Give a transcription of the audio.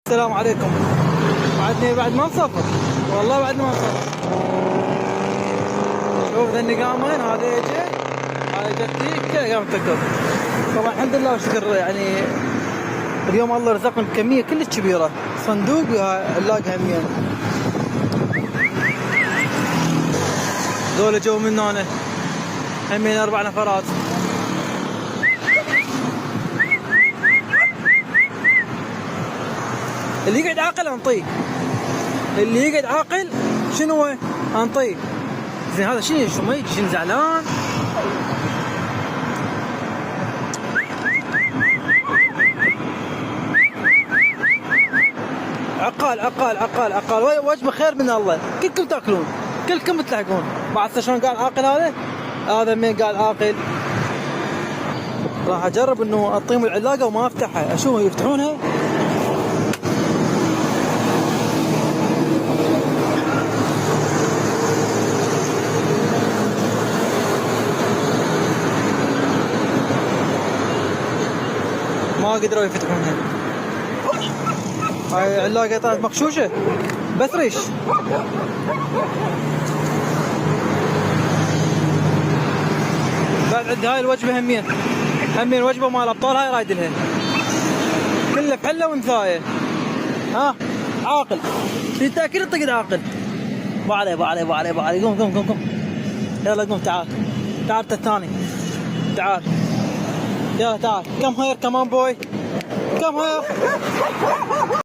السلام عليكم. بعد ما نسافر والله بعد ما نسافر. شوف ذا النقامين، هذا يجي هذا جتي كذا قامت تكبر. طبعا الحمد لله والشكر، يعني اليوم الله رزقنا بكميه كلش كبيره، صندوق نلاقي همين. ذولا جو من هنا همين 4 نفرات. اللي يقعد عاقل انطيه، اللي يقعد عاقل شنو هو انطيه. زين هذا شنو ما يجي شنو زعلان. عقال عقال عقال عقال، وجبه خير من الله، كلكم تاكلون كلكم بتلحقون. بعد شلون قال عاقل هذا مين قال عاقل. راح اجرب انه اطيم العلاقه وما افتحها، اشوف يفتحونها. ما قدروا يفتحونها. هاي علاقة طلعت مغشوشة بس ريش. بعد عندي هاي الوجبة همين وجبة مال ابطال، هاي رايد لها كله بحلة ومثاية. ها عاقل انت اكيد تقعد عاقل. بعلي قوم يلا قوم تعال الثاني تعال يلا تعال. كم هير كمان بوي كم هير.